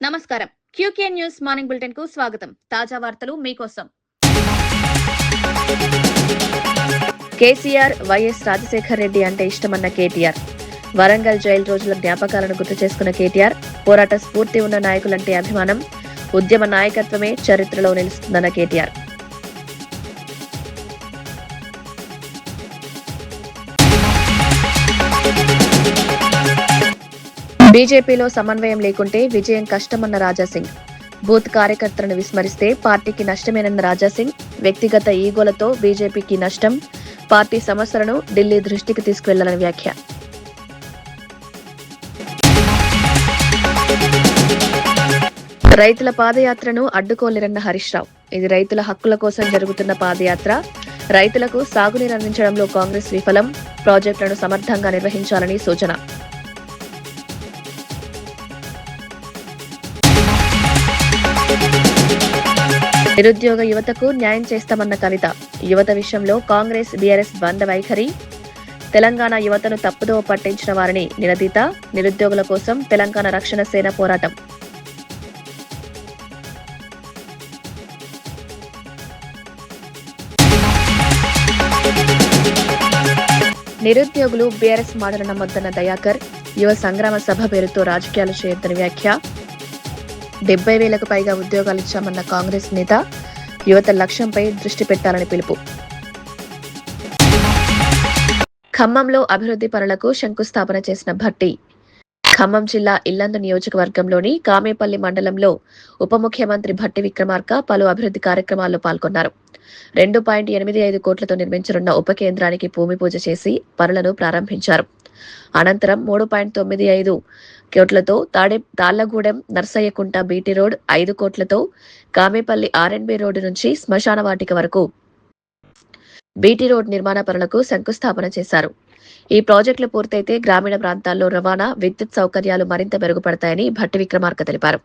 నమస్కారం. QK news morning bulletin కు స్వాగతం. తాజా వార్తలు మీకోసం. కేసీఆర్ వైఎస్ రాజశేఖర్ రెడ్డి అంటే ఇష్టమన్న కేటీఆర్. వరంగల్ జైలు రోజుల జ్ఞాపకాలను గుర్తు చేసుకున్న కేటీఆర్, పోరాట స్ఫూర్తి ఉన్న నాయకులంటే అభిమానం, ఉద్యమ నాయకత్వమే చరిత్రలో నిలుస్తుందన్న కేటీఆర్. బీజేపీలో సమన్వయం లేకుంటే విజయం కష్టమన్న రాజాసింగ్. బూత్ కార్యకర్తలను విస్మరిస్తే పార్టీకి నష్టమేనన్న రాజాసింగ్. వ్యక్తిగత ఈగోలతో బీజేపీకి నష్టం, పార్టీ సమస్యలను ఢిల్లీ దృష్టికి తీసుకువెళ్లాలని వ్యాఖ్య. రైతుల పాదయాత్రను అడ్డుకోలేరన్న హరీష్ రావు. ఇది రైతుల హక్కుల కోసం జరుగుతున్న పాదయాత్ర. రైతులకు సాగునీరు అందించడంలో కాంగ్రెస్ విఫలం, ప్రాజెక్టులను సమర్థంగా నిర్వహించాలని సూచన. నిరుద్యోగ యువతకు న్యాయం చేస్తామన్న కవిత. యువత విషయంలో కాంగ్రెస్ బీఆర్ఎస్ బంద వైఖరి. తెలంగాణ యువతను తప్పుదోవ పట్టించిన వారిని నిలదీత. నిరుద్యోగుల కోసం తెలంగాణ రక్షణ సేన పోరాటం. నిరుద్యోగులు బీఆర్ఎస్ మాటలు నమ్మొద్దన్న దయాకర్. యువ సంగ్రామ సభ పేరుతో రాజకీయాలు చేయొద్దని వ్యాఖ్య. 70,000కు పైగా ఉద్యోగాలు ఇచ్చామన్న కాంగ్రెస్ నేత. యువత లక్ష్యంపై దృష్టి పెట్టాలని పిలుపు. ఖమ్మంలో అభివృద్ధి పనులకు శంకుస్థాపన చేసిన భట్టి. ఖమ్మం జిల్లా ఇల్లందు నియోజకవర్గంలోని కామేపల్లి మండలంలో ఉప ముఖ్యమంత్రి భట్టి విక్రమార్క పలు అభివృద్ధి కార్యక్రమాల్లో పాల్గొన్నారు. 2.85 కోట్లతో నిర్మించనున్న ఉప కేంద్రానికి భూమి పూజ చేసి పనులను ప్రారంభించారు. అనంతరం 3.95 కోట్లతో తాళ్లగూడెం నర్సయ్యకుంట బీటీ రోడ్, 5 కోట్లతో కామేపల్లి ఆర్ఎన్బి రోడ్డు నుంచి శ్మశాన వాటిక వరకు బీటీ రోడ్ నిర్మాణ పనులకు శంకుస్థాపన చేశారు. ఈ ప్రాజెక్టులు పూర్తయితే గ్రామీణ ప్రాంతాల్లో రవాణా, విద్యుత్ సౌకర్యాలు మరింత మెరుగుపడతాయని భట్టి విక్రమార్క తెలిపారు.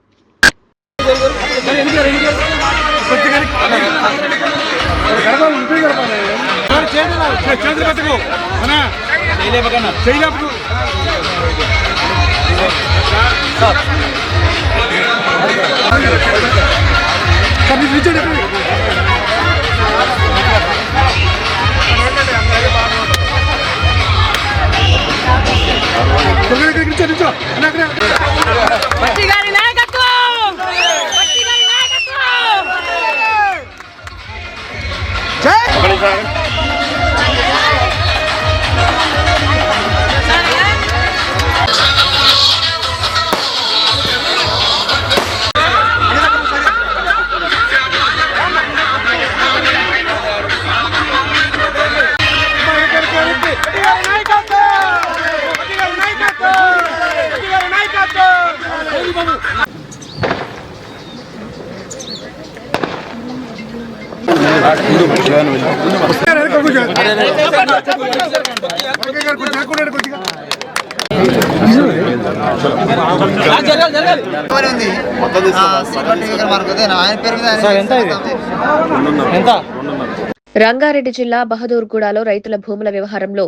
రంగారెడ్డి జిల్లా బహదూర్గూడలో రైతుల భూముల వ్యవహారంలో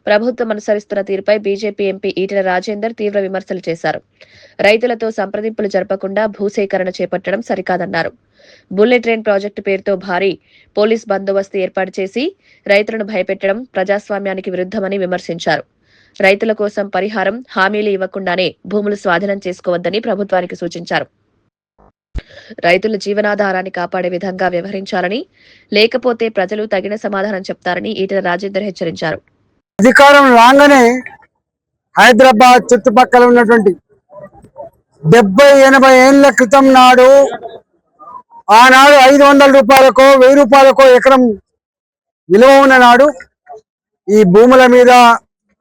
ప్రభుత్వం అనుసరిస్తున్న తీరుపై బీజేపీ ఎంపీ ఈటెల రాజేందర్ తీవ్ర విమర్శలు చేశారు. రైతులతో సంప్రదింపులు జరపకుండా భూసేకరణ చేపట్టడం సరికాదన్నారు. బుల్లెట్ ట్రైన్ ప్రాజెక్టు పేరుతో భారీ పోలీస్ బందోబస్తు ఏర్పాటు చేసి రైతులను భయపెట్టడం ప్రజాస్వామ్యానికి విరుద్ధమని విమర్శించారు. రైతుల కోసం పరిహారం, హామీలు ఇవ్వకుండానే భూములు స్వాధీనం చేసుకోవద్దని ప్రభుత్వానికి సూచించారు. రైతుల జీవనాధారాన్ని కాపాడే విధంగా వ్యవహరించాలని, లేకపోతే ప్రజలు తగిన సమాధానం చెప్తారని ఈటెల రాజేందర్ హెచ్చరించారు. అధికారం రాగానే హైదరాబాద్ చుట్టుపక్కల ఉన్నటువంటి 70-80 ఏళ్ల క్రితం నాడు ఆనాడు 500 రూపాయలకో 1000 రూపాయలకో ఎకరం విలువ ఉన్న నాడు ఈ భూముల మీద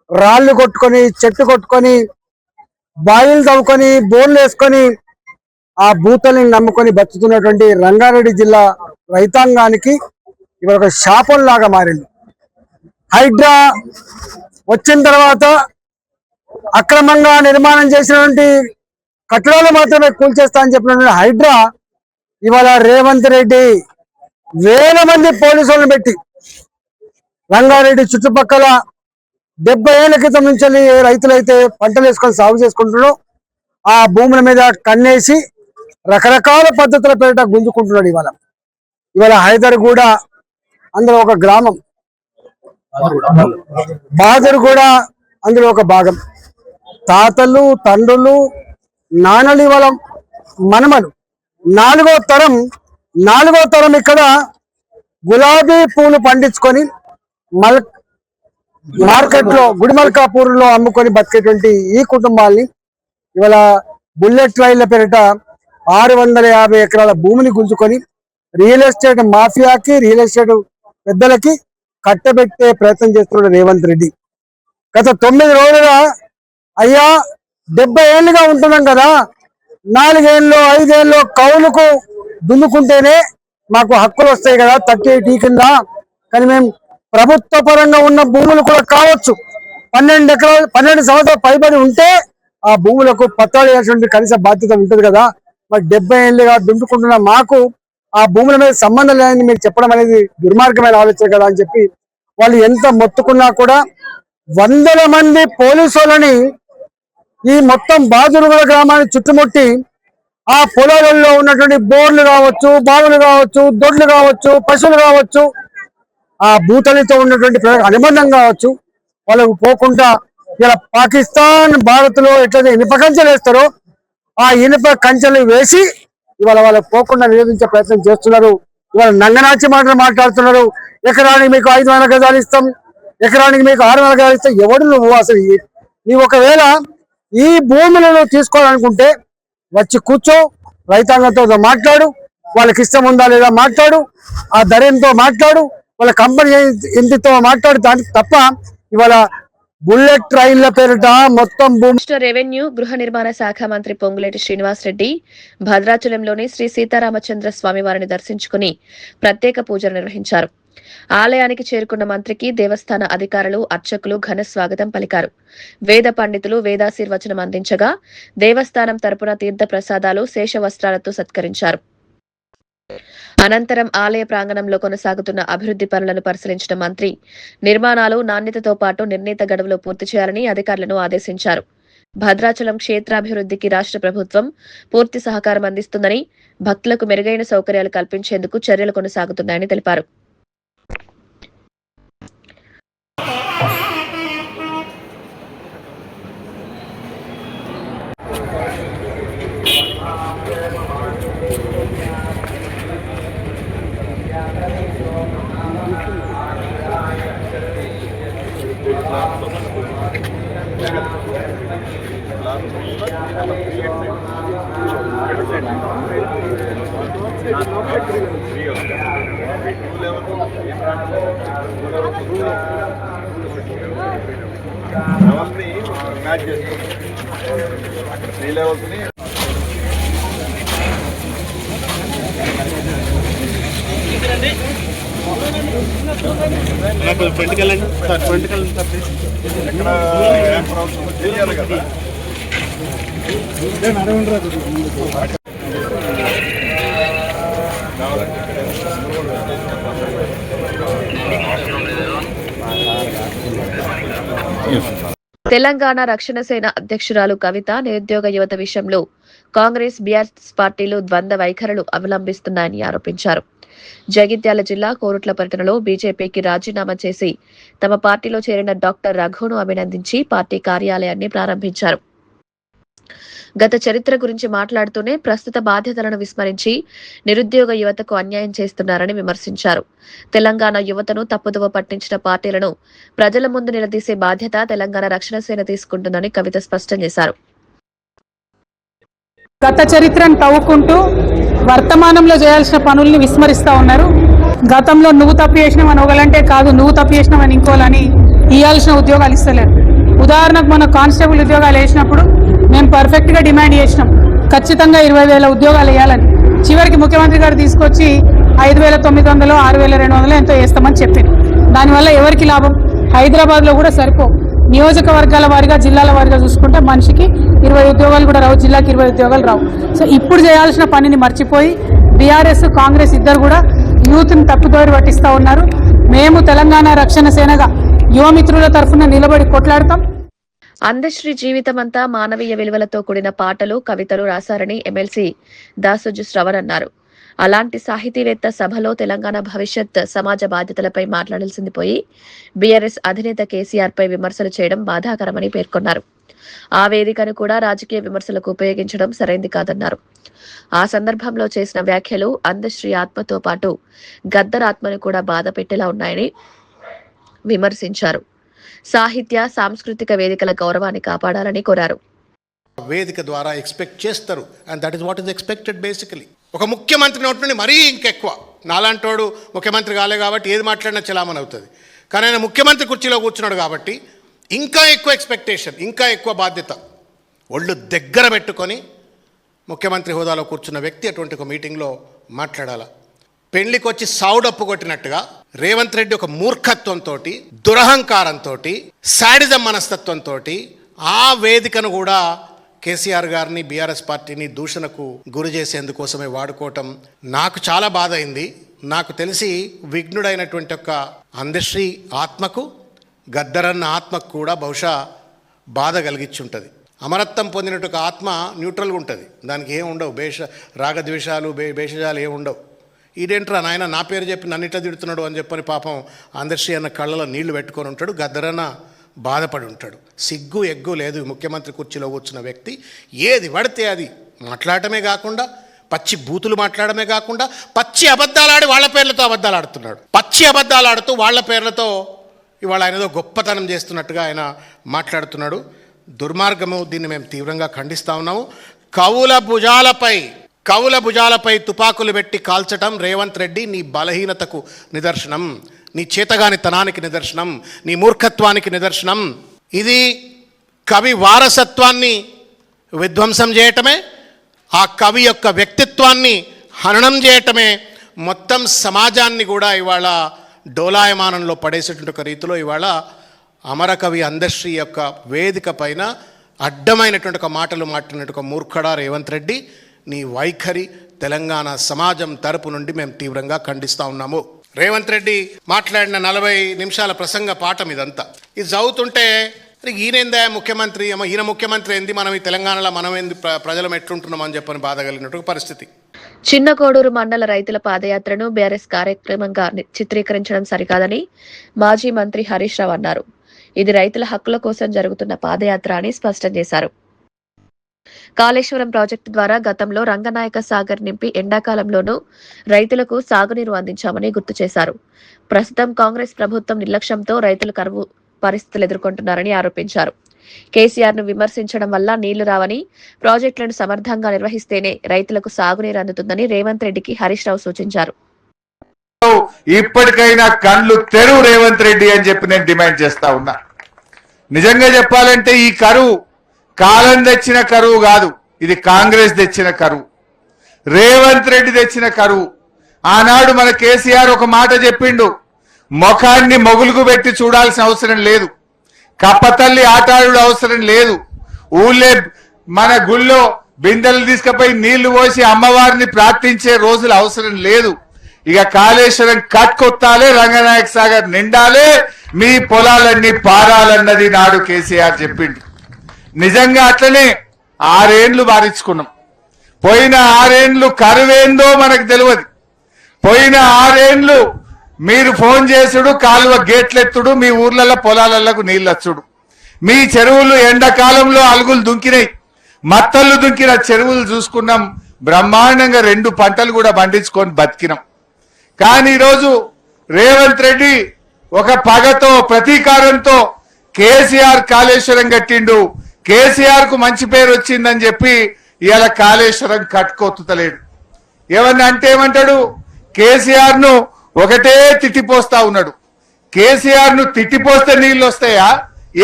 రాళ్లు కొట్టుకొని, చెట్టు కొట్టుకొని, బాయిలు తవ్వుకొని, బోర్లు వేసుకొని ఆ భూతల్ని నమ్ముకొని బతుకుతున్నటువంటి రంగారెడ్డి జిల్లా రైతాంగానికి ఇవాళ ఒక శాపంలాగా మారింది. హైడ్రా వచ్చిన తర్వాత అక్రమంగా నిర్మాణం చేసినటువంటి కట్టడాలు మాత్రమే కూల్చేస్తా అని చెప్పిన హైడ్రా ఇవాళ రేవంత్ రెడ్డి వేల మంది పోలీసులను పెట్టి రంగారెడ్డి చుట్టుపక్కల 70 ఏళ్ల క్రితం నుంచి రైతులైతే పంటలు వేసుకొని సాగు చేసుకుంటున్నారో ఆ భూముల మీద కన్నేసి రకరకాల పద్ధతుల పేరిట గుంజుకుంటున్నాడు. ఇవాళ హైదర్గూడ అందులో ఒక గ్రామం, బాదర్ కూడా అందులో ఒక భాగం. తాతలు, తండ్రులు, నాన్నలు, ఇవాళ మనమలు, నాలుగో తరం ఇక్కడ గులాబీ పూలు పండించుకొని మార్కెట్లో గుడిమల్కాపూర్లో అమ్ముకొని బతికేటువంటి ఈ కుటుంబాల్ని ఇవాళ బుల్లెట్ రైళ్ల పేరిట 650 ఎకరాల భూమిని గుంజుకొని రియల్ ఎస్టేట్ మాఫియాకి, రియల్ ఎస్టేట్ పెద్దలకి కట్టబెట్టే ప్రయత్నం చేస్తున్నాడు రేవంత్ రెడ్డి. గత 9 రోజులుగా అయ్యా 70 ఏళ్ళుగా ఉంటున్నాం కదా, 4 ఏళ్ళు 5 ఏళ్ళు కౌలుకు దున్నుకుంటేనే మాకు హక్కులు వస్తాయి కదా 38 కింద. కానీ మేము ప్రభుత్వ పరంగా ఉన్న భూములు కూడా కావచ్చు 12 సంవత్సరాలు పైబడి ఉంటే ఆ భూములకు పత్రాలు వేయాల్సిన కనీస బాధ్యత ఉంటుంది కదా. మరి 70 ఏళ్ళుగా దున్నుకుంటున్న మాకు ఆ భూముల మీద సంబంధం లేదని మీరు చెప్పడం అనేది దుర్మార్గమైన ఆలోచన కదా అని చెప్పి వాళ్ళు ఎంత మొత్తుకున్నా కూడా వందల మంది పోలీసులని ఈ మొత్తం బాదురుగూడ గ్రామాన్ని చుట్టుముట్టి ఆ పొలాలలో ఉన్నటువంటి బోర్లు కావచ్చు, బావులు కావచ్చు, దొడ్లు కావచ్చు, పశువులు కావచ్చు, ఆ భూతలితో ఉన్నటువంటి అనుబంధం కావచ్చు, వాళ్ళకు పోకుండా ఇలా పాకిస్తాన్, భారత్ లో ఎట్లయితే ఇనుప కంచెలు వేస్తారో ఆ ఇనుప కంచెలు వేసి ఇవాళ వాళ్ళకు పోకుండా నిరోధించే ప్రయత్నం చేస్తున్నారు. ఇవాళ నంగనాచి మాటలు మాట్లాడుతున్నారు. ఎకరానికి మీకు 500 గజాలు ఇస్తాం, ఎకరానికి మీకు 600 గజాలు ఇస్తాం. ఎవడు నువ్వు అసలు? నీవు ఒకవేళ ఈ భూములను తీసుకోవాలనుకుంటే వచ్చి కూర్చో, రైతాంగంతో మాట్లాడు, వాళ్ళకి ఇష్టం ఉందా లేదా మాట్లాడు, ఆ ధరంతో మాట్లాడు, వాళ్ళ కంపెనీ ఇంటితో మాట్లాడు. దానికి తప్ప ఇవాళ బుల్లెట్ రైళ్ల పేరిట మొత్తం రాష్ట్ర రెవెన్యూ గృహ నిర్మాణ శాఖ మంత్రి పొంగులేటి శ్రీనివాసరెడ్డి భద్రాచలంలోని శ్రీ సీతారామచంద్ర స్వామి వారిని దర్శించుకుని ప్రత్యేక పూజలు నిర్వహించారు. ఆలయానికి చేరుకున్న మంత్రికి దేవస్థాన అధికారులు, అర్చకులు ఘన స్వాగతం పలికారు. వేద పండితులు వేదాశీర్వచనం అందించగా దేవస్థానం తరపున తీర్థ ప్రసాదాలు, శేష వస్త్రాలతో సత్కరించారు. అనంతరం ఆలయ ప్రాంగణంలో కొనసాగుతున్న అభివృద్ధి పనులను పరిశీలించిన మంత్రి నిర్మాణాలు నాణ్యతతో పాటు నిర్ణీత గడువులో పూర్తి చేయాలని అధికారులను ఆదేశించారు. భద్రాచలం క్షేత్రాభివృద్ధికి రాష్ట్ర ప్రభుత్వం పూర్తి సహకారం అందిస్తుందని, భక్తులకు మెరుగైన సౌకర్యాలు కల్పించేందుకు చర్యలు కొనసాగుతున్నాయని తెలిపారు. ఫ్రంట్కెళ్ళండి సార్, ఫ్రంట్కెళ్ళండి సార్ ప్లీజ్. తెలంగాణ రక్షణ సేన అధ్యక్షురాలు కవిత నిరుద్యోగ యువత విషయంలో కాంగ్రెస్, బీఆర్ఎస్ పార్టీలు ద్వంద్వ వైఖరులు అవలంబిస్తున్నాయని ఆరోపించారు. జగిత్యాల జిల్లా కోరుట్ల పట్టణంలో బీజేపీకి రాజీనామా చేసి తమ పార్టీలో చేరిన డాక్టర్ రఘును అభినందించి పార్టీ కార్యాలయాన్ని ప్రారంభించారు. గత చరిత్ర గురించి మాట్లాడుతూనే ప్రస్తుత బాధ్యతలను విస్మరించి నిరుద్యోగ యువతకు అన్యాయం చేస్తున్నారని విమర్శించారు. తెలంగాణ యువతను తప్పుదోవ పట్టించిన పార్టీలను ప్రజల ముందు నిలదీసే బాధ్యత తెలంగాణ రక్షణ సేన తీసుకుంటుందని కవిత స్పష్టం చేశారు. గత చరిత్రను తవ్వుకుంటూ వర్తమానంలో చేయాల్సిన పనుల్ని విస్మరిస్తా ఉన్నారు. గతంలో నువ్వు తప్పు చేసినావు అని ఒకలంటే కాదు, నువ్వు తప్పు చేసినావు అని ఇంకోలని ఇవ్వాల్సిన ఉద్యోగాలు ఇస్తలేరు. ఉదాహరణకు మన కానిస్టేబుల్ ఉద్యోగాలు వేసినప్పుడు మేము పర్ఫెక్ట్గా డిమాండ్ చేసినాం, ఖచ్చితంగా 20,000 ఉద్యోగాలు వేయాలని. చివరికి ముఖ్యమంత్రి గారు తీసుకొచ్చి 5,900, 6,200 ఎంతో వేస్తామని చెప్పారు. దానివల్ల ఎవరికి లాభం? హైదరాబాద్లో కూడా సరిపో. నియోజకవర్గాల వారిగా, జిల్లాల వారిగా చూసుకుంటే మనిషికి 20 ఉద్యోగాలు కూడా రావు, జిల్లాకి 20 ఉద్యోగాలు రావు. సో ఇప్పుడు చేయాల్సిన పనిని మర్చిపోయి బీఆర్ఎస్, కాంగ్రెస్ ఇద్దరు కూడా యూత్ని తప్పుదోరి పట్టిస్తూ ఉన్నారు. మేము తెలంగాణ రక్షణ సేనగా యువమిత్రుల తరఫున నిలబడి కొట్లాడతాం. అందశ్రీ జీవితమంతా మానవీయ విలువలతో కూడిన పాటలు, కవితలు రాశారని ఎమ్మెల్సీ దాసోజు శ్రవణ్ అన్నారు. అలాంటి సాహితీవేత్త సభలో తెలంగాణ భవిష్యత్ సమాజ బాధ్యతలపై మాట్లాడాల్సింది పోయి బీఆర్ఎస్ అధినేత కేసీఆర్ పై విమర్శలు చేయడం బాధాకరమని పేర్కొన్నారు. ఆ వేదికను కూడా రాజకీయ విమర్శలకు ఉపయోగించడం సరైంది కాదన్నారు. ఆ సందర్భంలో చేసిన వ్యాఖ్యలు అందశ్రీ ఆత్మతో పాటు గద్దర్ ఆత్మను కూడా బాధ పెట్టేలా ఉన్నాయని విమర్శించారు. సాహిత్య సాంస్కృతిక వేదికల గౌరవాన్ని కాపాడాలని కోరారు. వేదిక ద్వారా ఎక్స్పెక్ట్ చేస్తారు, and that is what is expected. Basically ఒక ముఖ్యమంత్రి నోటి నుండి మరీ ఇంకెక్కువ, నాలాంటోడు ముఖ్యమంత్రి కాలే కాబట్టి ఏది మాట్లాడినా చలామణి అవుతుంది. కానీ ఆయన ముఖ్యమంత్రి కుర్చీలో కూర్చున్నాడు కాబట్టి ఇంకా ఎక్కువ ఎక్స్పెక్టేషన్, ఇంకా ఎక్కువ బాధ్యత. ఒళ్ళు దగ్గర పెట్టుకొని ముఖ్యమంత్రి హోదాలో కూర్చున్న వ్యక్తి అటువంటి ఒక మీటింగ్లో మాట్లాడాల. పెళ్లికి వచ్చి సావుడప్పు కొట్టినట్టుగా రేవంత్ రెడ్డి ఒక మూర్ఖత్వంతో, దురహంకారంతో, శాడిజం మనస్తత్వంతో ఆ వేదికను కూడా కేసీఆర్ గారిని, బీఆర్ఎస్ పార్టీని దూషణకు గురి చేసేందుకోసమే వాడుకోవటం నాకు చాలా బాధ అయింది. నాకు తెలిసి విఘ్నుడైనటువంటి ఒక అందశ్రీ ఆత్మకు, గద్దరన్న ఆత్మకు కూడా బహుశా బాధ కలిగించుంటుంది. అమరత్వం పొందినట్టు ఒక ఆత్మ న్యూట్రల్గా ఉంటుంది, దానికి ఏం ఉండవు, రాగద్వేషాలు భేషజాలు ఏమి ఉండవు. ఈడేంట్రా నాయన నా పేరు చెప్పి నన్నిట్లా తిడుతున్నాడు అని చెప్పని పాపం అందశ్రీ అన్న కళ్ళలో నీళ్లు పెట్టుకొని ఉంటాడు. గద్దరన్న బాధపడి ఉంటాడు. సిగ్గు ఎగ్గు లేదు ముఖ్యమంత్రి కుర్చీలో కూర్చున్న వ్యక్తి ఏది పడితే అది మాట్లాడటమే కాకుండా, పచ్చి బూతులు మాట్లాడమే కాకుండా, పచ్చి అబద్ధాలాడి వాళ్ళ పేర్లతో అబద్ధాలు ఆడుతున్నాడు. పచ్చి అబద్ధాలు ఆడుతూ వాళ్ళ పేర్లతో ఇవాళ ఆయన ఏదో గొప్పతనం చేస్తున్నట్టుగా ఆయన మాట్లాడుతున్నాడు. దుర్మార్గము. దీన్ని మేము తీవ్రంగా ఖండిస్తూ ఉన్నాము. కవుల భుజాలపై తుపాకులు పెట్టి కాల్చటం రేవంత్ రెడ్డి నీ బలహీనతకు నిదర్శనం, నీ చేతగానితనానికి నిదర్శనం, నీ మూర్ఖత్వానికి నిదర్శనం. ఇది కవి వారసత్వాన్ని విధ్వంసం చేయటమే, ఆ కవి యొక్క వ్యక్తిత్వాన్ని హననం చేయటమే, మొత్తం సమాజాన్ని కూడా ఇవాళ డోలాయమానంలో పడేసేటువంటి ఒక రీతిలో ఇవాళ అమరకవి అందశ్రీ యొక్క వేదిక పైన అడ్డమైనటువంటి ఒక మాటలు మాట్లాడినట్టు ఒక మూర్ఖడా రేవంత్ రెడ్డి. నీ వైఖరి తెలంగాణ సమాజం తరపు నుండి మేము తీవ్రంగా ఖండిస్తూ ఉన్నాము. రేవంత్ రెడ్డి మాట్లాడిన 40 నిమిషాల ప్రసంగ పాఠం ఇదంతా. ఇది చదువుతుంటే ఈయనేందా ముఖ్యమంత్రి, ఈయన ముఖ్యమంత్రి ఏంది, మనం ఈ తెలంగాణలో మనం ఏంది, ప్రజలం ఎట్లుంటున్నాం అని చెప్పని బాధ కలిగినట్టు పరిస్థితి. చిన్న కోడూరు మండల రైతుల పాదయాత్రను బీఆర్ఎస్ కార్యక్రమంగా చిత్రీకరించడం సరికాదని మాజీ మంత్రి హరీష్ రావు అన్నారు. ఇది రైతుల హక్కుల కోసం జరుగుతున్న పాదయాత్ర అని స్పష్టం చేశారు. కాళేశ్వరం ప్రాజెక్టు ద్వారా గతంలో రంగనాయక సాగర్ నింపి ఎండాకాలంలోనూ రైతులకు సాగునీరు అందించామని గుర్తు చేశారు. ప్రస్తుతం కాంగ్రెస్ ప్రభుత్వం నిర్లక్ష్యంతో రైతులు కరువు పరిస్థితులు ఎదుర్కొంటున్నారని ఆరోపించారు. కేసీఆర్ ను విమర్శించడం వల్ల నీళ్లు రావని, ప్రాజెక్టులను సమర్థంగా నిర్వహిస్తేనే రైతులకు సాగునీరు అందుతుందని రేవంత్ రెడ్డికి హరీష్ రావు సూచించారు. ఇప్పటికైనా కళ్ళు తెరువు రేవంత్ రెడ్డి అని చెప్పి నేను డిమాండ్ చేస్తా ఉన్నా. నిజంగా చెప్పాలంటే ఈ కరువు కాలం తెచ్చిన కరువు కాదు, ఇది కాంగ్రెస్ తెచ్చిన కరువు, రేవంత్ రెడ్డి తెచ్చిన కరువు. ఆనాడు మన కేసీఆర్ ఒక మాట చెప్పిండు, ముఖాన్ని మొగులుగు పెట్టి చూడాల్సిన అవసరం లేదు, కప్పతల్లి ఆటాడు అవసరం లేదు, ఊళ్ళే మన గుళ్ళో బిందెలు తీసుకుపోయి నీళ్లు పోసి అమ్మవారిని ప్రార్థించే రోజులు అవసరం లేదు. ఇక కాళేశ్వరం కట్కొత్తాలే, రంగనాయక సాగర్ నిండాలే, మీ పొలాలన్నీ పారాలన్నది నాడు కేసీఆర్ చెప్పిండు. నిజంగా అట్లనే 6 ఏండ్లు బారించుకున్నాం. పోయిన 6 ఏండ్లు కరువేందో మనకు తెలియదు. పోయిన 6 ఏండ్లు మీరు ఫోన్ చేసుడు, కాలువ గేట్లెత్తుడు, మీ ఊర్లలో పొలాలకు నీళ్ళొచ్చుడు, మీ చెరువులు ఎండాకాలంలో అలుగులు దుంకినాయి, మత్తళ్ళు దుంకిన చెరువులు చూసుకున్నాం. బ్రహ్మాండంగా 2 పంటలు కూడా పండించుకొని బతికినాం. కానీ ఈరోజు రేవంత్ రెడ్డి ఒక పగతో, ప్రతీకారంతో కేసీఆర్ కాళేశ్వరం కట్టిండు, కేసీఆర్ కు మంచి పేరు వచ్చిందని చెప్పి ఇవాళ కాళేశ్వరం కట్టుకొత్తలేడు. ఏమన్నా అంటే ఏమంటాడు, కేసీఆర్ ను ఒకటే తిట్టిపోస్తా ఉన్నాడు. కేసీఆర్ ను తిట్టిపోస్తే నీళ్ళు వస్తాయా,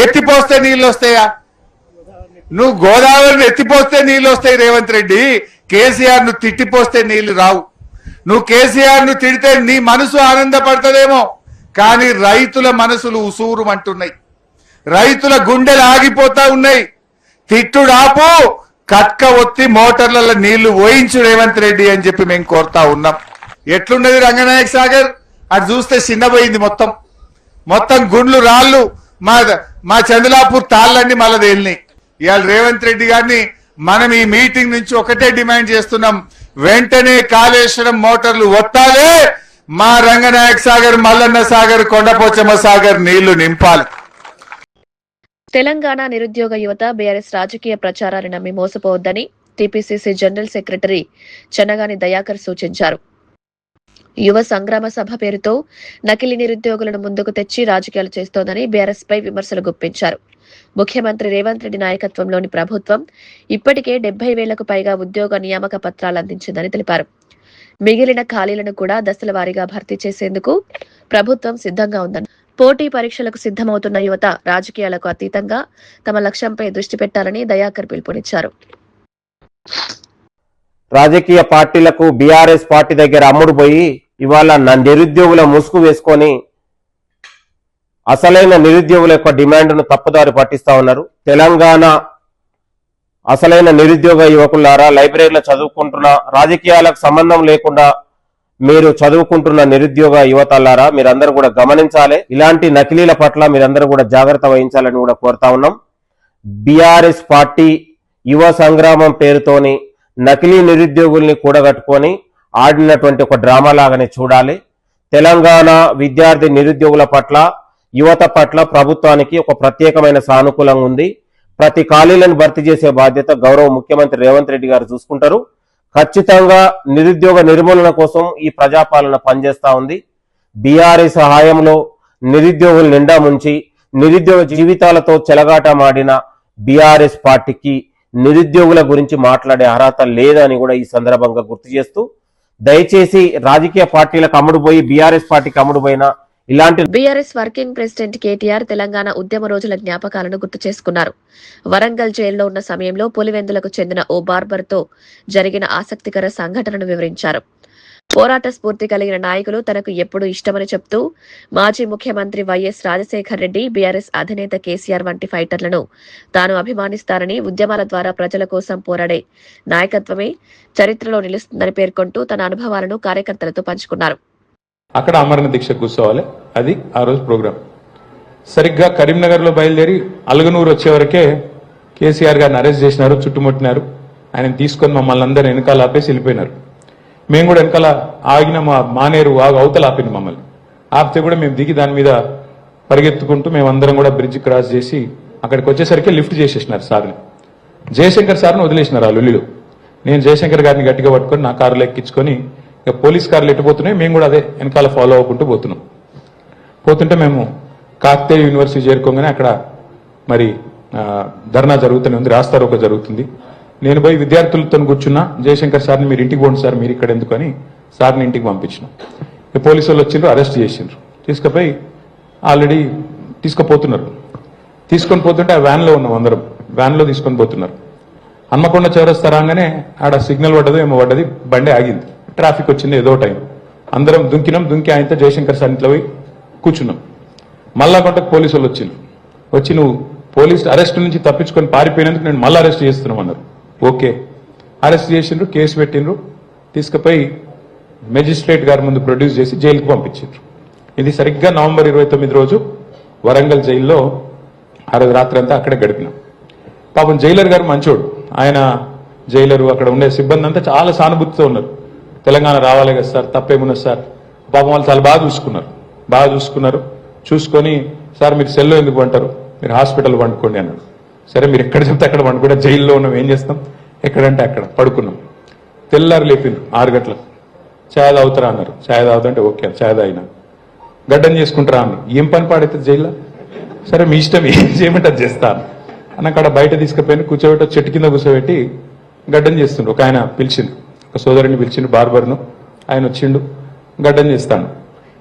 ఎత్తిపోస్తే నీళ్ళు వస్తాయా? నువ్వు గోదావరిని ఎత్తిపోస్తే నీళ్ళు వస్తాయి రేవంత్ రెడ్డి, కేసీఆర్ ను తిట్టిపోస్తే నీళ్లు రావు. నువ్వు కేసీఆర్ ను తిడితే నీ మనసు ఆనందపడుతుందేమో, కానీ రైతుల మనసులు ఉసూరు అంటున్నాయి, రైతుల గుండెలు ఆగిపోతా ఉన్నాయి. తిట్టుడాపు, కట్క ఒత్తి మోటార్లలో నీళ్లు పోయించు రేవంత్ రెడ్డి అని చెప్పి మేము కోరుతా ఉన్నాం. ఎట్లున్నది రంగనాయక సాగర్? అది చూస్తే చిన్నపోయింది, మొత్తం గుండ్లు రాళ్ళు మా చంద్రలాపూర్ తాళ్ళన్నీ మళ్ళీ తేలినాయి. ఇవాళ రేవంత్ రెడ్డి గారిని మనం ఈ మీటింగ్ నుంచి ఒకటే డిమాండ్ చేస్తున్నాం, వెంటనే కాళేశ్వరం మోటార్లు వత్తాలే, మా రంగనాయక సాగర్, మల్లన్న సాగర్, కొండపోచమ్మ సాగర్ నీళ్లు నింపాలి. తెలంగాణ నిరుద్యోగ యువత బీఆర్ఎస్ రాజకీయ ప్రచారాన్ని నమ్మి మోసపోవద్దని టీపీసీసీ జనరల్ సెక్రటరీ చెన్నగాని దయాకర్ సూచించారు. యువ సంగ్రామ సభ పేరుతో నకిలీ నిరుద్యోగులను ముందుకు తెచ్చి రాజకీయాలు చేస్తోందని బీఆర్ఎస్ పై విమర్శలు గుప్పించారు. ముఖ్యమంత్రి రేవంత్ రెడ్డి నాయకత్వంలోని ప్రభుత్వం ఇప్పటికే 70,000కు పైగా ఉద్యోగ నియామక పత్రాలు అందించిందని తెలిపారు. మిగిలిన ఖాళీలను కూడా దశల వారీగా భర్తీ చేసేందుకు ప్రభుత్వం సిద్ధంగా ఉందని, పోటీ పరీక్షలకు సిద్ధమవుతున్న యువత రాజకీయాలకు అతీతంగా తమ లక్ష్యంపై దృష్టి పెట్టాలని దయాకర్ పిలుపునిచ్చారు. రాజకీయ పార్టీలకు బీఆర్ఎస్ పార్టీ దగ్గర అమ్ముడు పోయి ఇవాళ నిరుద్యోగుల ముసుగు వేసుకొని అసలైన నిరుద్యోగుల యొక్క డిమాండ్ను తప్పుదారి పట్టిస్తా ఉన్నారు. తెలంగాణ అసలైన నిరుద్యోగ యువకులారా, లైబ్రరీలో చదువుకుంటున్న, రాజకీయాలకు సంబంధం లేకుండా మీరు చదువుకుంటున్న నిరుద్యోగ యువతలారా, మీరందరూ కూడా గమనించాలి. ఇలాంటి నకిలీల పట్ల మీరందరూ కూడా జాగ్రత్త వహించాలని కూడా కోరుతా ఉన్నాం. బీఆర్ఎస్ పార్టీ యువ సంగ్రామం పేరుతోని నకిలీ నిరుద్యోగుల్ని కూడగట్టుకొని ఆడినటువంటి ఒక డ్రామా లాగానే చూడాలి. తెలంగాణ విద్యార్థి నిరుద్యోగుల పట్ల, యువత పట్ల ప్రభుత్వానికి ఒక ప్రత్యేకమైన సానుకూలంగా ఉంది. ప్రతి ఖాళీలను భర్తీ చేసే బాధ్యత గౌరవ ముఖ్యమంత్రి రేవంత్ రెడ్డి గారు చూసుకుంటారు. ఖచ్చితంగా నిరుద్యోగ నిర్మూలన కోసం ఈ ప్రజాపాలన పనిచేస్తా ఉంది. బీఆర్ఎస్ హయాంలో నిరుద్యోగులు నిండా ముంచి నిరుద్యోగ జీవితాలతో చెలగాటమాడిన బీఆర్ఎస్ పార్టీకి నిరుద్యోగుల గురించి మాట్లాడే అర్హత లేదని కూడా ఈ సందర్భంగా గుర్తు చేస్తూ, దయచేసి రాజకీయ పార్టీలకు అమ్ముడుపోయి బీఆర్ఎస్ పార్టీకి అమ్ముడుపోయిన ఇలాంటి BRS working president KTR Telangana ఉద్యమ రోజుల జ్ఞాపకాలను గుర్తు చేసుకున్నారు. వరంగల్ జైల్లో ఉన్న సమయంలో పులివెందులకు చెందిన ఓ బార్బర్తో జరిగిన ఆసక్తికర సంఘటనను వివరించారు. పోరాట స్ఫూర్తి కలిగిన నాయకులు తనకు ఎప్పుడూ ఇష్టమని చెప్తూ మాజీ ముఖ్యమంత్రి వైఎస్ రాజశేఖర్ రెడ్డి, బీఆర్ఎస్ అధినేత కేసీఆర్ వంటి ఫైటర్లను తాను అభిమానిస్తానని, ఉద్యమాల ద్వారా ప్రజల కోసం పోరాడే నాయకత్వమే చరిత్రలో నిలుస్తుందని పేర్కొంటూ తన అనుభవాలను కార్యకర్తలతో పంచుకున్నారు. అక్కడ ఆమరణ దీక్ష కూర్చోవాలి, అది ఆ రోజు ప్రోగ్రాం. సరిగ్గా కరీంనగర్లో బయలుదేరి అలగనూరు వచ్చే వరకే కేసీఆర్ గారిని అరెస్ట్ చేసినారు, చుట్టుముట్టినారు. ఆయన తీసుకొని మమ్మల్ని అందరూ వెనకాల ఆపేసి వెళ్ళిపోయినారు. మేము కూడా వెనకాల ఆగిన మానేరు అవతల ఆపింది మమ్మల్ని. ఆపితే కూడా మేము దిగి దాని మీద పరిగెత్తుకుంటూ మేమందరం కూడా బ్రిడ్జ్ క్రాస్ చేసి అక్కడికి వచ్చేసరికి లిఫ్ట్ చేసేసినారు సార్ని. జయశంకర్ సార్ని వదిలేసినారు ఆ లొల్లిలో. నేను జయశంకర్ గారిని గట్టిగా పట్టుకొని నా కారులో ఎక్కించుకొని, ఇక పోలీస్ కార్లు ఎట్టుపోతున్నాయి, మేము కూడా అదే వెనకాల ఫాలో అవ్వకుంటూ పోతున్నాం. పోతుంటే మేము కాకతీయ యూనివర్సిటీ చేరుకోగానే అక్కడ మరి ధర్నా జరుగుతూనే ఉంది, రాస్తారోకో జరుగుతుంది. నేను పోయి విద్యార్థులతో కూర్చున్నా. జయశంకర్ సార్ని మీరు ఇంటికి పోండి సార్, మీరు ఇక్కడ ఎందుకని సార్ని ఇంటికి పంపించిన. పోలీసు వాళ్ళు వచ్చిండ్రు, అరెస్ట్ చేసిండ్రు, తీసుకుపోయి ఆల్రెడీ తీసుకుపోతున్నారు. తీసుకొని పోతుంటే ఆ వ్యాన్లో ఉన్నాం అందరం, వ్యాన్లో తీసుకొని పోతున్నారు. హన్మకొండ చౌరస్తా రాగానే ఆడ సిగ్నల్ పడ్డదో ఏమో పడ్డది, బండి ఆగింది, ట్రాఫిక్ వచ్చింది, ఏదో టైం. అందరం దుంకినాం. దుంకి ఆయనతో జయశంకర్ సార్ ఇంట్లో పోయి కూర్చున్నాం. మళ్ళా కొంటకు పోలీసు వాళ్ళు వచ్చిండ్రు. వచ్చి నువ్వు పోలీసు అరెస్ట్ నుంచి తప్పించుకొని పారిపోయినందుకు నేను మళ్ళీ అరెస్ట్ చేస్తున్నాం అన్నారు. ఓకే, అరెస్ట్ చేసిండ్రు, కేసు పెట్టిండ్రు, తీసుకుపోయి మెజిస్ట్రేట్ గారి ముందు ప్రొడ్యూస్ చేసి జైలుకు పంపించిండ్రు. ఇది సరిగ్గా నవంబర్ 29 రోజు వరంగల్ జైల్లో ఆ రోజు రాత్రి అంతా అక్కడే గడిపినాం. పాపం జైలర్ గారు మంచోడు. ఆయన జైలరు, అక్కడ ఉండే సిబ్బంది అంతా చాలా సానుభూతితో ఉన్నారు. తెలంగాణ రావాలి కదా సార్, తప్పేమున్నది సార్. పాపం వాళ్ళు చాలా బాగా చూసుకున్నారు. చూసుకొని సార్ మీరు సెల్లో ఎందుకు పంటారు, మీరు హాస్పిటల్ పండుకోండి అన్నాడు. సరే మీరు ఎక్కడ చెప్తే అక్కడ పండుకుంటే, జైల్లో ఉన్నాం, ఏం చేస్తాం, ఎక్కడంటే అక్కడ పడుకున్నాం. తెల్లారు లేపిండ్రు 6 గంటలకు. ఛాయ్ తాగుతారా అన్నారు. ఛాయ్ తాగుతుంటే ఓకే ఛాయ్ తాగినా. గడ్డం చేసుకుంటారా అన్నారు. ఏం పని పాడైతుంది జైల్లో, సరే మీ ఇష్టం, ఏం చేయమంటే అది చేస్తాను అని అక్కడ బయట తీసుకుపోయి కూర్చోబెట్టి చెట్టు కింద కూర్చోబెట్టి గడ్డం చేస్తుండ్రు. ఒక ఆయన పిలిచిండు, ఒక సోదరుని పిలిచిండు, బార్బర్ను. ఆయన వచ్చిండు, గడ్డం చేస్తాను.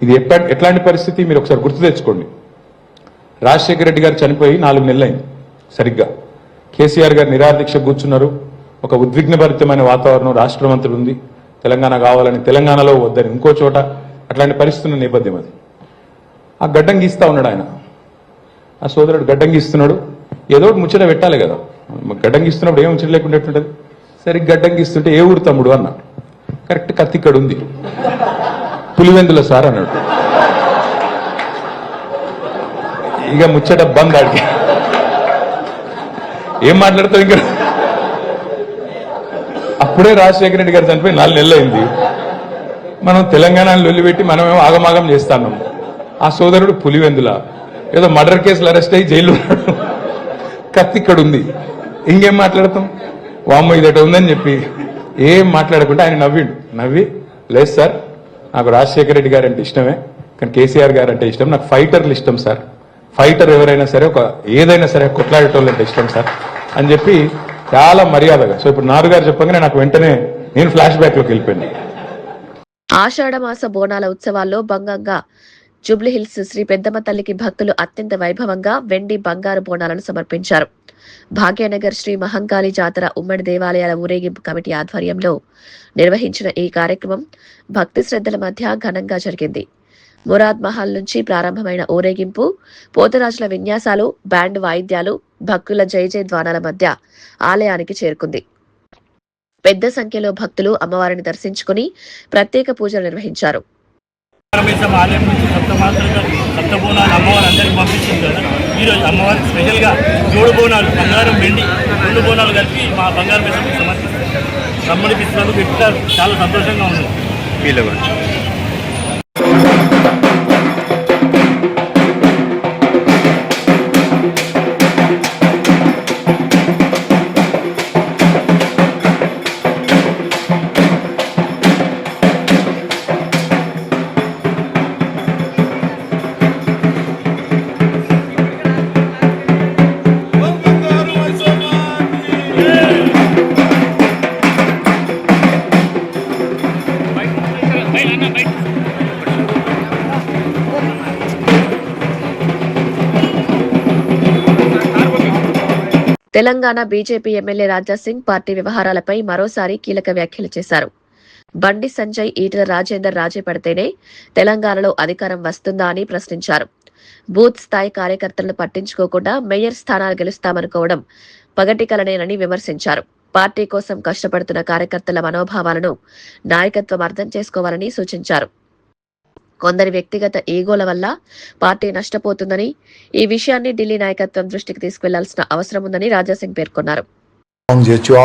ఇది ఎట్లాంటి పరిస్థితి మీరు ఒకసారి గుర్తు తెచ్చుకోండి. రాజశేఖర రెడ్డి గారు చనిపోయి 4 నెలలైంది సరిగ్గా. కేసీఆర్ గారు నిరాదీక్ష కూర్చున్నారు. ఒక ఉద్విగ్నభరితమైన వాతావరణం రాష్ట్రం అంతా ఉంది. తెలంగాణ కావాలని, తెలంగాణలో వద్దని ఇంకో చోట, అట్లాంటి పరిస్థితున్న నేపథ్యం అది. ఆ గడ్డం గీస్తా ఉన్నాడు ఆయన. ఆ సోదరుడు గడ్డం గీస్తున్నాడు. ఏదో ఒకటి ముచ్చట పెట్టాలి కదా, గడ్డం గీస్తున్నప్పుడు ఏం ముచ్చట లేకుండా ఎట్లుంటుంది. సరే గడ్డం గీస్తుంటే ఏ ఊరు తమ్ముడు అన్నా. కరెక్ట్ కత్తి ఇక్కడ ఉంది. పులివెందుల సార్ అన్నాడు. ఇక ముచ్చట బంద్ ఆడికి. ఏం మాట్లాడతావు ఇంకా? అప్పుడే రాజశేఖర రెడ్డి గారు చనిపోయి 4 నెలలు అయింది. మనం తెలంగాణలో లొల్లిపెట్టి మనమేమో ఆగమాగం చేస్తాన్నాం. ఆ సోదరుడు పులివెందుల ఏదో మర్డర్ కేసులు అరెస్ట్ అయ్యి జైలు ఉన్నాడు, కత్తి ఇక్కడ ఉంది. ఇంకేం మాట్లాడతాం? వామ్మో ఇదట ఉందని చెప్పి ఏం మాట్లాడకుండా ఆయన నవ్వి లేదు సార్, నాకు రాజశేఖర రెడ్డి గారు అంటే ఇష్టమే, కానీ కేసీఆర్ గారు అంటే ఇష్టం, నాకు ఫైటర్లు ఇష్టం సార్, ఫైటర్ ఎవరైనా సరే ఏదైనా సరే కొట్లాడేటోళ్ళు అంటే ఇష్టం సార్ అని చెప్పి చాలా మర్యాదగా. సో ఇప్పుడు నారు గారు చెప్పగానే నాకు వెంటనే నేను ఫ్లాష్ బ్యాక్ లోకి వెళ్ళిపోయాను. ఆషాఢమాస బోనాల ఉత్సవాల్లో భాగంగా జూబ్లీహిల్స్ శ్రీ పెద్దమ్మ తల్లికి భక్తులు అత్యంత వైభవంగా వెండి బంగారు బోనాలను సమర్పించారు. భాగ్యనగర్ శ్రీ మహంకాళి జాతర ఉమ్మడి దేవాలయాల ఊరేగింపు కమిటీ ఆధ్వర్యంలో నిర్వహించిన ఈ కార్యక్రమం భక్తి శ్రద్ధల మధ్య ఘనంగా జరిగింది. మురాద్ మహల్ నుంచి ప్రారంభమైన ఊరేగింపు పోతరాజుల విన్యాసాలు, బ్యాండ్ వాయిద్యాలు, భక్తుల జై జై ధ్వానాల మధ్య ఆలయానికి చేరుకుంది. పెద్ద సంఖ్యలో భక్తులు అమ్మవారిని దర్శించుకుని ప్రత్యేక పూజలు నిర్వహించారు. ఆలయం నుంచి సప్త బోనాలు అమ్మవారు అందరికి పంపించింది కదా. ఈరోజు అమ్మవారికి స్పెషల్గా 7 బోనాలు బంగారం వెండి 2 బోనాలు కలిపి మా బంగారు మీద సమర్పిస్తున్నందుకు పెట్టారు. చాలా సంతోషంగా ఉంది. వీళ్ళు Telangana BJP MLA Raja Singh party వ్యవహారాలపై మరోసారి కీలక వ్యాఖ్యలు చేశారు. బండి సంజయ్, ఈటెల రాజేందర్ రాజీ పడితేనే తెలంగాణలో అధికారం వస్తుందా అని ప్రశ్నించారు. బూత్ స్థాయి కార్యకర్తలను పట్టించుకోకుండా మేయర్ స్థానాలు గెలుస్తామనుకోవడం పగటికలనేనని విమర్శించారు. పార్టీ కోసం కష్టపడుతున్న కార్యకర్తల మనోభావాలను నాయకత్వం అర్థం చేసుకోవాలని సూచించారు. కొందరి వ్యక్తిగత ఈగోల వల్ల పార్టీ నష్టపోతుందని, ఈ విషయాన్ని ఢిల్లీ నాయకత్వం దృష్టికి తీసుకెళ్లాల్సిన అవసరం ఉందని రాజాసింగ్ పేర్కొన్నారు.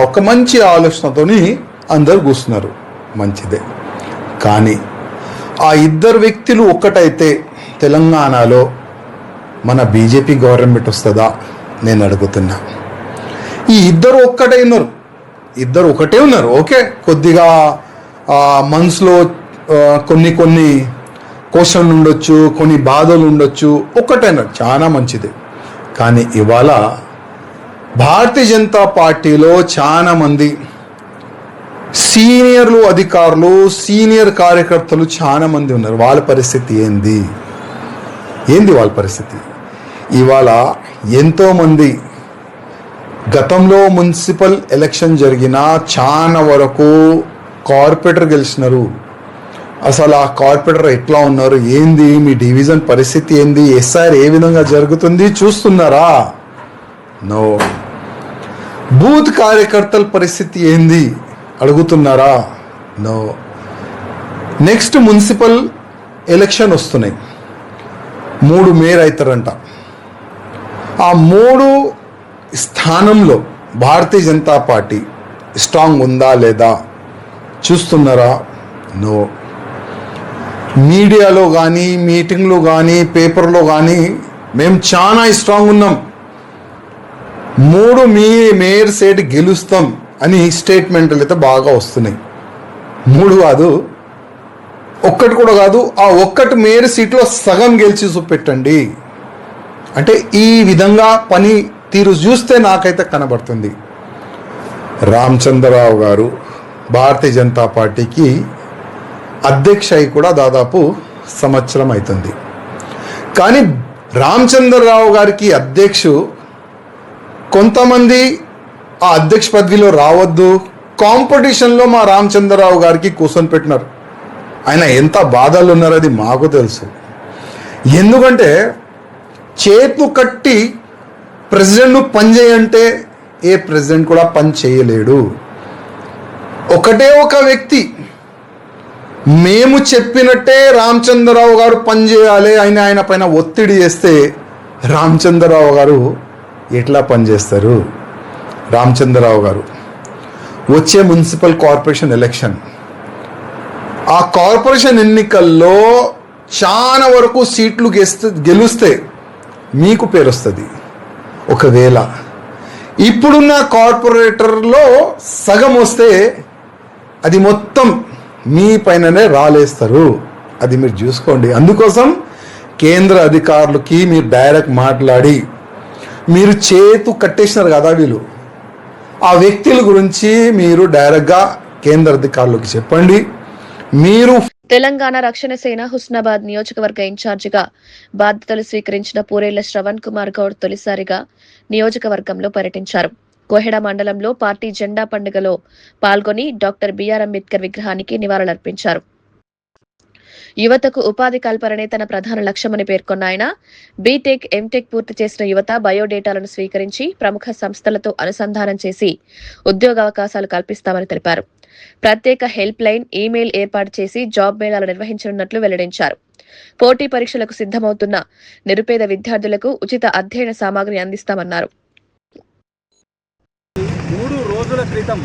ఒక మంచి ఆలోచనతోని అందరు కూస్తున్నారు, మంచిదే. కానీ ఆ ఇద్దరు వ్యక్తులు ఒక్కటైతే తెలంగాణలో మన బీజేపీ గవర్నమెంట్ వస్తుందా నేను అడుగుతున్నా. ఈ ఇద్దరు ఒకటే ఉన్నారు. ఓకే, కొద్దిగా మనసులో కొన్ని క్వశ్చన్లు ఉండొచ్చు, కొన్ని బాధలు ఉండొచ్చు, ఒక్కటైనా చాలా మంచిది. కానీ ఇవాళ భారతీయ జనతా పార్టీలో చాలా మంది సీనియర్లు, అధికారులు, సీనియర్ కార్యకర్తలు చాలా మంది ఉన్నారు. వాళ్ళ పరిస్థితి ఏంది వాళ్ళ పరిస్థితి? ఇవాళ ఎంతోమంది గతంలో మున్సిపల్ ఎలక్షన్ జరిగిన చాలా వరకు కార్పొరేటర్ గెలిచినారు. అసలు ఆ కార్పొరేటర్ ఎట్లా ఉన్నారు, ఏంది మీ డివిజన్ పరిస్థితి ఏంది, ఎస్ఆర్ ఏ విధంగా జరుగుతుంది చూస్తున్నారా? నో. బూత్ కార్యకర్తల పరిస్థితి ఏంది అడుగుతున్నారా? నో. నెక్స్ట్ మున్సిపల్ ఎలక్షన్ వస్తున్నాయి, 3 మేయర్ అవుతారంట. ఆ 3 స్థానంలో భారతీయ జనతా పార్టీ స్ట్రాంగ్ ఉందా లేదా చూస్తున్నారా? నో. మీడియాలో కానీ, మీటింగ్లో కానీ, పేపర్లో కానీ మేము చాలా స్ట్రాంగ్ ఉన్నాం, 3 మేయర్ సీట్ గెలుస్తాం అని స్టేట్మెంట్లు అయితే బాగా వస్తున్నాయి. 3 కాదు, ఒక్కటి కూడా కాదు, ఆ ఒక్కటి మేయర్ సీట్లో సగం గెలిచి చూపెట్టండి అంటే ఈ విధంగా పని తీరు చూస్తే నాకైతే కనబడుతుంది. రామచంద్రరావు గారు భారతీయ జనతా పార్టీకి అధ్యక్ష అయి కూడా దాదాపు సంవత్సరం అవుతుంది. కానీ రామచంద్రరావు గారికి కొంతమంది ఆ అధ్యక్ష పదవిలో రావద్దు, కాంపిటీషన్లో మా రామచంద్రరావు గారికి కూర్చొని పెట్టినారు. ఆయన ఎంత బాధలు ఉన్నారో అది మాకు తెలుసు. ఎందుకంటే చేతులు కట్టి ప్రెసిడెంట్ను పని చేయంటే ఏ ప్రెసిడెంట్ కూడా పని చేయలేడు. ఒకటే ఒక వ్యక్తి మేము చెప్పినట్టే రామచంద్రరావు గారు పనిచేయాలి, ఆయన పైన ఒత్తిడి చేస్తే రామచంద్రరావు గారు ఎట్లా పనిచేస్తారు? రామచంద్రరావు గారు వచ్చే మున్సిపల్ కార్పొరేషన్ ఎలక్షన్, ఆ కార్పొరేషన్ ఎన్నికల్లో చాలా వరకు సీట్లు గెలుస్తే మీకు పేరు వస్తుంది. ఒకవేళ ఇప్పుడున్న కార్పొరేటర్లో సగం వస్తే అది మొత్తం మీ పైననే రాలేస్తారు. అది మీరు చూసుకోండి. అందుకోసం కేంద్ర అధికారులకి మీరు డైరెక్ట్ మాట్లాడి, మీరు చేతు కట్టేసినారు కదా వీళ్ళు, ఆ వ్యక్తుల గురించి మీరు డైరెక్ట్గా కేంద్ర అధికారులకు చెప్పండి. మీరు తెలంగాణ రక్షణ సేన హుస్నాబాద్ నియోజకవర్గ ఇన్ఛార్జిగా బాధ్యతలు స్వీకరించిన పూరేళ్ల శ్రవణ్ కుమార్ గౌడ్ తొలిసారిగా నియోజకవర్గంలో పర్యటించారు. కోహెడ మండలంలో పార్టీ జెండా పండుగలో పాల్గొని డాక్టర్ బిఆర్ అంబేద్కర్ విగ్రహానికి నివాళులర్పించారు. యువతకు ఉపాధి కల్పననే తన ప్రధాన లక్ష్యమని పేర్కొన్న ఆయన బీటెక్, ఎంటెక్ పూర్తి చేసిన యువత బయోడేటాలను స్వీకరించి ప్రముఖ సంస్థలతో అనుసంధానం చేసి ఉద్యోగావకాశాలు కల్పిస్తామని తెలిపారు. ప్రత్యేక హెల్ప్ లైన్, ఈమెయిల్ ఏర్పాటు చేసి జాబ్ మేళాలు నిర్వహించనున్నట్లు వెల్లడించారు. పోటీ పరీక్షలకు సిద్ధమవుతున్న నిరుపేద విద్యార్థులకు ఉచిత అధ్యయన సామాగ్రి అందిస్తామన్నారు. 3 రోజుల క్రితం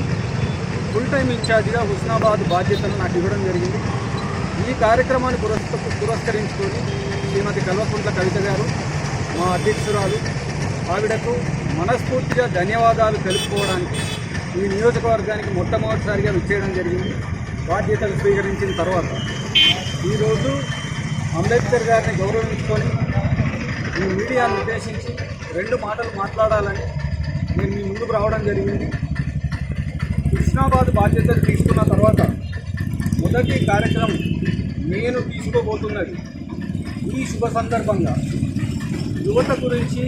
ఫుల్ టైం ఇన్ఛార్జిగా హుస్నాబాద్ బాధ్యతను నాకు ఇవ్వడం జరిగింది. ఈ కార్యక్రమాన్ని పురస్కరించుకొని శ్రీమతి కల్వకుంట్ల కవిత గారు, మా అధ్యక్షురాలు, ఆవిడకు మనస్ఫూర్తిగా ధన్యవాదాలు తెలుపుకోవడానికి ఈ నియోజకవర్గానికి మొట్టమొదటిసారిగా విచ్చేయడం జరిగింది. బాధ్యతలు స్వీకరించిన తర్వాత ఈరోజు అంబేద్కర్ గారిని గౌరవించుకొని ఈ మీడియాను ఉద్దేశించి 2 మాటలు మాట్లాడాలని నేను మీ ముందుకు రావడం జరిగింది. హుస్నాబాద్ బాధ్యతలు తీసుకున్న తర్వాత మొదటి కార్యక్రమం నేను తీసుకోబోతున్నది ఈ శుభ సందర్భంగా యువత గురించి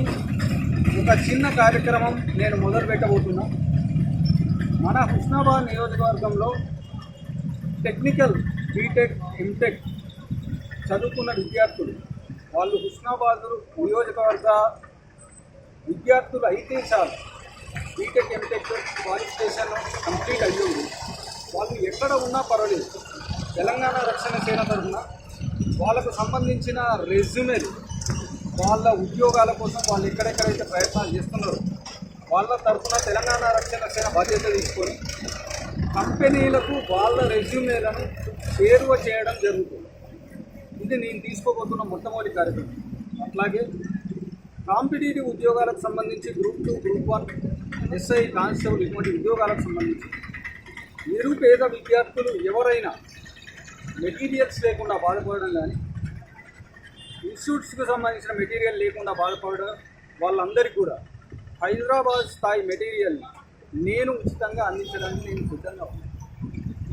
ఒక చిన్న కార్యక్రమం నేను మొదలు పెట్టబోతున్నా. మన హుస్నాబాద్ నియోజకవర్గంలో టెక్నికల్, బీటెక్, ఎంటెక్ చదువుకున్న విద్యార్థులు, వాళ్ళు హుస్నాబాద్ నియోజకవర్గ విద్యార్థులు అయితే చాలు, బీటెక్, ఎంటెక్ క్వాలిఫికేషన్ కంప్లీట్ అయ్యింది. వాళ్ళు ఎక్కడ ఉన్నా పర్వాలేదు, తెలంగాణ రక్షణ సేన తరఫున వాళ్ళకు సంబంధించిన రెజ్యూమేలు, వాళ్ళ ఉద్యోగాల కోసం వాళ్ళు ఎక్కడెక్కడైతే ప్రయత్నాలు చేస్తున్నారో వాళ్ళ తరఫున తెలంగాణ రక్షణ సేన బాధ్యత తీసుకొని కంపెనీలకు వాళ్ళ రెజ్యూమేలను చేరువ చేయడం జరుగుతుంది. ఇది నేను తీసుకోబోతున్న మొట్టమొదటి కార్యక్రమం. అట్లాగే కాంపిటేటివ్ ఉద్యోగాలకు సంబంధించి గ్రూప్ 2, గ్రూప్ 1, ఎస్ఐ, కానిస్టేబుల్ ఇటువంటి ఉద్యోగాలకు సంబంధించి నిరుపేద విద్యార్థులు ఎవరైనా మెటీరియల్స్ లేకుండా బాధపడడం కానీ, ఇన్స్టిట్యూట్స్కి సంబంధించిన మెటీరియల్ లేకుండా బాధపడడం, వాళ్ళందరికీ కూడా హైదరాబాద్ స్థాయి మెటీరియల్ నేను ఉచితంగా అందించడానికి నేను సిద్ధంగా ఉన్నాను.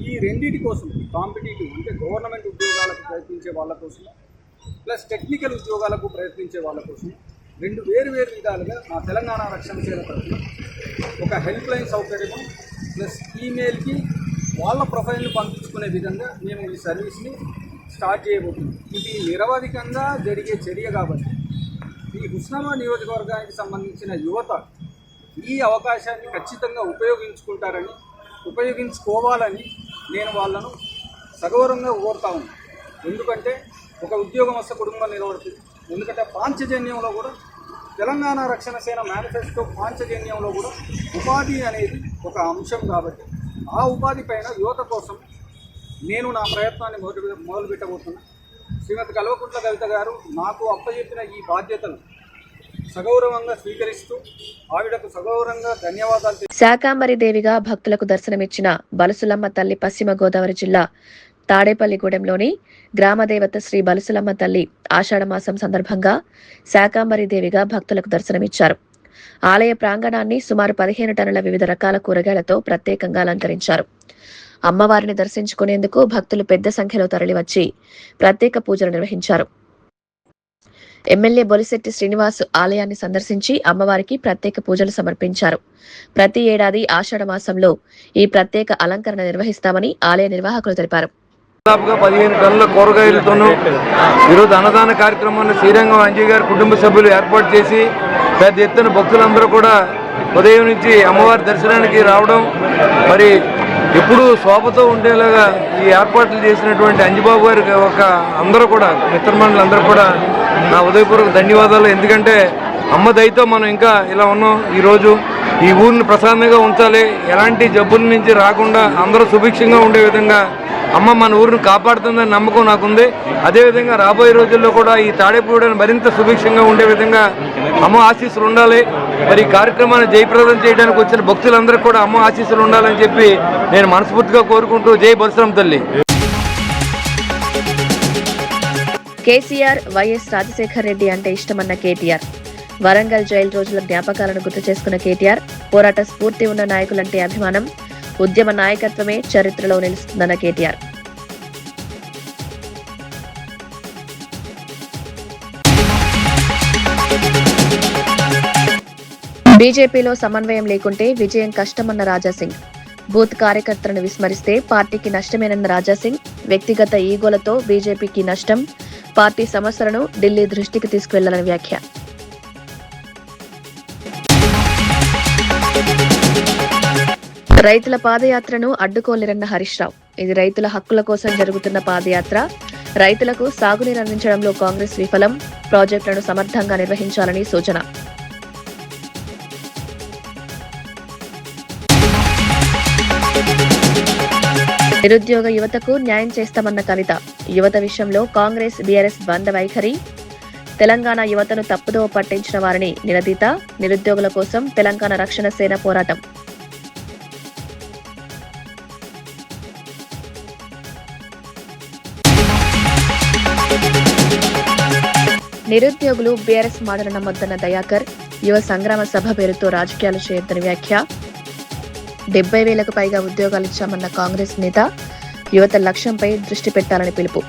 ఈ రెండింటి కోసం, కాంపిటేటివ్ అంటే గవర్నమెంట్ ఉద్యోగాలకు ప్రయత్నించే వాళ్ళ కోసం ప్లస్ టెక్నికల్ ఉద్యోగాలకు ప్రయత్నించే వాళ్ళ కోసం 2 వేరు విధాలుగా నా తెలంగాణ రక్షణ సేన తరఫున ఒక హెల్ప్ లైన్ సౌకర్యము ప్లస్ ఈమెయిల్కి వాళ్ళ ప్రొఫైల్ను పంపించుకునే విధంగా మేము ఈ సర్వీస్ని స్టార్ట్ చేయబోతున్నాం. ఇది నిరవధికంగా జరిగే చర్య కాబట్టి ఈ హుస్నాబాద్ నియోజకవర్గానికి సంబంధించిన యువత ఈ అవకాశాన్ని ఖచ్చితంగా ఉపయోగించుకోవాలని నేను వాళ్ళను సగౌరవంగా కోరుతా ఉన్నాను. ఎందుకంటే ఒక ఉద్యోగమస్త కుటుంబం నిలబడుతుంది. ఎందుకంటే పాంచజన్యంలో కూడా తెలంగాణ రక్షణ సేన మేనిఫెస్టో పాంచజన్యంలో కూడా ఉపాధి అనేది ఒక అంశం కాబట్టి ఆ ఉపాధి పైన యువత కోసం నేను నా ప్రయత్నాన్ని మొదలుపెట్టబోతున్నా. శ్రీమతి కల్వకుంట్ల కవిత గారు నాకు అప్పచెప్పిన ఈ బాధ్యతను సగౌరవంగా స్వీకరిస్తూ ఆవిడకు సగౌరవంగా ధన్యవాదాలు. శాకాంబరి దేవిగా భక్తులకు దర్శనమిచ్చిన బలుసులమ్మ తల్లి పశ్చిమ గోదావరి జిల్లా తాడేపల్లిగూడెంలోని గ్రామదేవత శ్రీ బలుసులమ్మ తల్లి ఆషాఢమాసం సందర్భంగా శాకాంబరి దేవిగా భక్తులకు దర్శనమిచ్చారు. ఆలయ ప్రాంగణాన్ని సుమారు 15 టన్నుల వివిధ రకాల కూరగాయలతో ప్రత్యేకంగా అలంకరించారు. అమ్మవారిని దర్శించుకునేందుకు భక్తులు పెద్ద సంఖ్యలో తరలివచ్చి ప్రత్యేక పూజలు నిర్వహించారు. ఎమ్మెల్యే బొలిశెట్టి శ్రీనివాస్ ఆలయాన్ని సందర్శించి అమ్మవారికి ప్రత్యేక పూజలు సమర్పించారు. ప్రతి ఏడాది ఆషాఢ మాసంలో ఈ ప్రత్యేక అలంకరణ నిర్వహిస్తామని ఆలయ నిర్వాహకులు తెలిపారు. దాదాపుగా 15 టన్నుల కూరగాయలతోనూ ఈరోజు అన్నదాన కార్యక్రమాన్ని శ్రీరంగం అంజయ్ గారి కుటుంబ సభ్యులు ఏర్పాటు చేసి పెద్ద ఎత్తున భక్తులందరూ కూడా ఉదయం నుంచి అమ్మవారి దర్శనానికి రావడం, మరి ఎప్పుడూ శోభతో ఉండేలాగా ఈ ఏర్పాట్లు చేసినటువంటి అంజిబాబు గారికి అందరూ కూడా మిత్రమండలందరూ కూడా నా ఉదయపూర్వక ధన్యవాదాలు. ఎందుకంటే అమ్మ దయతో మనం ఇంకా ఇలా ఉన్నాం. ఈరోజు ఈ ఊరిని ప్రశాంతంగా ఉంచాలి, ఎలాంటి జబ్బుల నుంచి రాకుండా అందరూ సుభిక్షంగా ఉండే విధంగా అమ్మ మన ఊరిని కాపాడుతుందని నమ్మకం నాకుంది. అదేవిధంగా రాబోయే రోజుల్లో కూడా ఈ తాడేపూడిని మరింత సుభిక్షంగా ఉండే విధంగా అమ్మ ఆశీస్సులు ఉండాలి. మరి ఈ కార్యక్రమాన్ని జయప్రదం చేయడానికి వచ్చిన భక్తులందరికీ కూడా అమ్మ ఆశీస్సులు ఉండాలని చెప్పి నేను మనస్ఫూర్తిగా కోరుకుంటూ జై పరశురామ తల్లి. కేసీఆర్ వైఎస్ రాజశేఖర్ రెడ్డి అంటే ఇష్టమన్న కేటీఆర్. వరంగల్ జైలు రోజుల జ్ఞాపకాలను గుర్తు చేసుకున్న కేటీఆర్, పోరాట స్ఫూర్తి ఉన్న నాయకులంటే అభిమానం, ఉద్యమ నాయకత్వమే చరిత్రలో నిలుస్తుందన్న కేటీఆర్. బీజేపీలో సమన్వయం లేకుంటే విజయం కష్టమన్న రాజాసింగ్. బూత్ కార్యకర్తలను విస్మరిస్తే పార్టీకి నష్టమేనన్న రాజాసింగ్. వ్యక్తిగత ఈగోలతో బీజేపీకి నష్టం, పార్టీ సమస్యలను ఢిల్లీ దృష్టికి తీసుకువెళ్లాలని వ్యాఖ్య. రైతుల పాదయాత్రను అడ్డుకోలేరన్న హరీష్ రావు. ఇది రైతుల హక్కుల కోసం జరుగుతున్న పాదయాత్ర. రైతులకు సాగునీరు అందించడంలో కాంగ్రెస్ విఫలం, ప్రాజెక్టులను సమర్థంగా నిర్వహించాలని సూచన. నిరుద్యోగ యువతకు న్యాయం చేస్తామన్న కవిత. యువత విషయంలో కాంగ్రెస్ బీఆర్ఎస్ బంద వైఖరి. తెలంగాణ యువతను తప్పుదోవ పట్టించిన వారిని నిలదీత. నిరుద్యోగుల కోసం తెలంగాణ రక్షణ సేన పోరాటం. నిరుద్యోగులు బీఆర్ఎస్ మాటలు నమ్మొద్దన్న దయాకర్. యువ సంగ్రామ సభ పేరుతో రాజకీయాలు చేయొద్దని వ్యాఖ్య. 70,000కు పైగా ఉద్యోగాలిచ్చామన్న కాంగ్రెస్ నేత. యువత లక్ష్యంపై దృష్టి పెట్టాలని పిలుపు.